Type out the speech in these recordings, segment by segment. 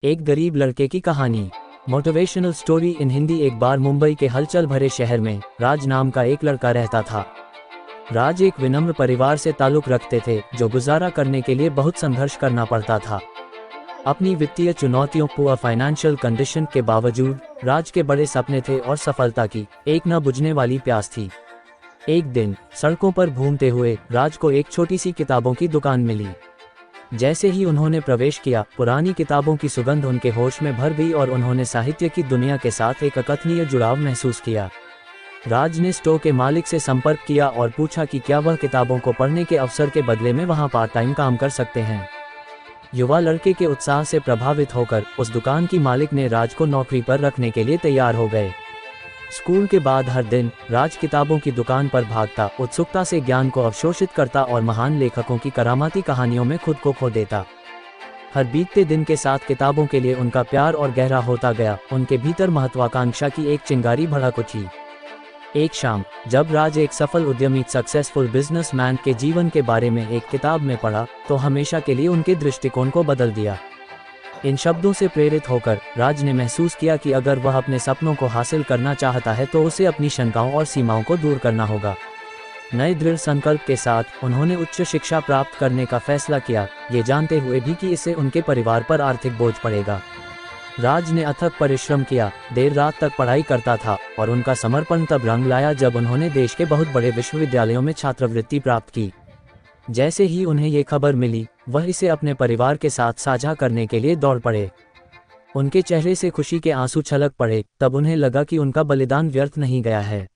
एक गरीब लड़के की कहानी। Motivational story in Hindi. एक बार मुंबई के हलचल भरे शहर में राज नाम का एक लड़का रहता था। राज एक विनम्र परिवार से ताल्लुक रखते थे, जो गुजारा करने के लिए बहुत संघर्ष करना पड़ता था। अपनी वित्तीय चुनौतियों, पुअर फाइनेंशियल कंडीशन के बावजूद राज के बड़े सपने थे और सफलता की एक न बुझने वाली प्यास थी। एक दिन सड़कों पर घूमते हुए राज को एक छोटी सी किताबों की दुकान मिली। जैसे ही उन्होंने प्रवेश किया, पुरानी किताबों की सुगंध उनके होश में भर गई और उन्होंने साहित्य की दुनिया के साथ एक अकथनीय जुड़ाव महसूस किया। राज ने स्टोर के मालिक से संपर्क किया और पूछा कि क्या वह किताबों को पढ़ने के अवसर के बदले में वहां पार्ट टाइम काम कर सकते हैं। युवा लड़के के उत्साह से प्रभावित होकर उस दुकान की मालिक ने राज को नौकरी पर रखने के लिए तैयार हो गए। स्कूल के बाद हर दिन राज किताबों की दुकान पर भागता, उत्सुकता से ज्ञान को अवशोषित करता और महान लेखकों की करामाती कहानियों में खुद को खो देता। हर बीतते दिन के साथ किताबों के लिए उनका प्यार और गहरा होता गया। उनके भीतर महत्वाकांक्षा की एक चिंगारी भड़क उठी। एक शाम जब राज एक सफल उद्यमी, सक्सेसफुल बिजनेसमैन के जीवन के बारे में एक किताब में पढ़ा, तो हमेशा के लिए उनके दृष्टिकोण को बदल दिया। इन शब्दों से प्रेरित होकर राज ने महसूस किया कि अगर वह अपने सपनों को हासिल करना चाहता है तो उसे अपनी शंकाओं और सीमाओं को दूर करना होगा। नए दृढ़ संकल्प के साथ उन्होंने उच्च शिक्षा प्राप्त करने का फैसला किया, ये जानते हुए भी कि इससे उनके परिवार पर आर्थिक बोझ पड़ेगा। राज ने अथक परिश्रम किया, देर रात तक पढ़ाई करता था और उनका समर्पण तब रंग लाया जब उन्होंने देश के बहुत बड़े विश्वविद्यालयों में छात्रवृत्ति प्राप्त की। जैसे ही उन्हें ये खबर मिली, वह इसे अपने परिवार के साथ साझा करने के लिए दौड़ पड़े। उनके चेहरे से खुशी के आंसू छलक पड़े। तब उन्हें लगा कि उनका बलिदान व्यर्थ नहीं गया है।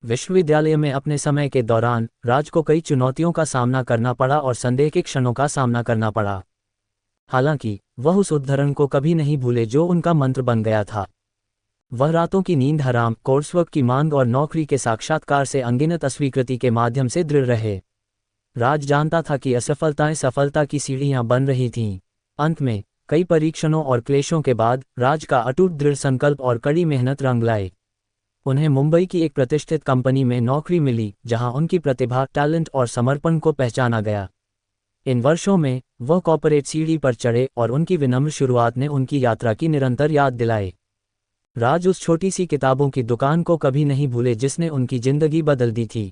विश्वविद्यालय में अपने समय के दौरान राज को कई चुनौतियों का सामना करना पड़ा और संदेह के क्षणों का सामना करना पड़ा। हालांकि वह उस उद्धरण को कभी नहीं भूले जो उनका मंत्र बन गया था। वह रातों की नींद हराम, कोर्सवर्क की मांग और नौकरी के साक्षात्कार से अनगिनत अस्वीकृति के माध्यम से दृढ़ रहे। राज जानता था कि असफलताएं सफलता की सीढ़ियां बन रही थीं। अंत में कई परीक्षणों और क्लेशों के बाद राज का अटूट दृढ़ संकल्प और कड़ी मेहनत रंग लाए। उन्हें मुंबई की एक प्रतिष्ठित कंपनी में नौकरी मिली, जहां उनकी प्रतिभा, टैलेंट और समर्पण को पहचाना गया। इन वर्षों में वह कॉर्पोरेट सीढ़ी पर चढ़े और उनकी विनम्र शुरुआत ने उनकी यात्रा की निरंतर याद दिलाई। राज उस छोटी सी किताबों की दुकान को कभी नहीं भूले जिसने उनकी जिंदगी बदल दी थी।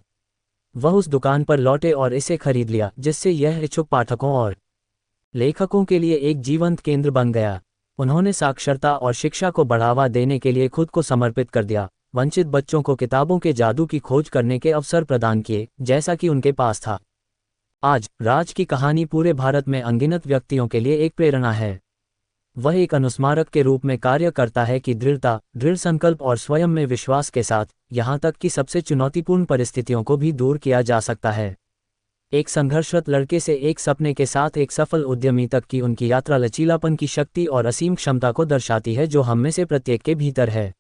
वह उस दुकान पर लौटे और इसे खरीद लिया, जिससे यह इच्छुक पाठकों और लेखकों के लिए एक जीवंत केंद्र बन गया। उन्होंने साक्षरता और शिक्षा को बढ़ावा देने के लिए खुद को समर्पित कर दिया, वंचित बच्चों को किताबों के जादू की खोज करने के अवसर प्रदान किए, जैसा कि उनके पास था। आज राज की कहानी पूरे भारत में अनगिनत व्यक्तियों के लिए एक प्रेरणा है। वह एक अनुस्मारक के रूप में कार्य करता है कि दृढ़ता, दृढ़ संकल्प और स्वयं में विश्वास के साथ यहां तक कि सबसे चुनौतीपूर्ण परिस्थितियों को भी दूर किया जा सकता है। एक संघर्षरत लड़के से एक सपने के साथ एक सफल उद्यमी तक की उनकी यात्रा लचीलापन की शक्ति और असीम क्षमता को दर्शाती है जो हम में से प्रत्येक के भीतर है।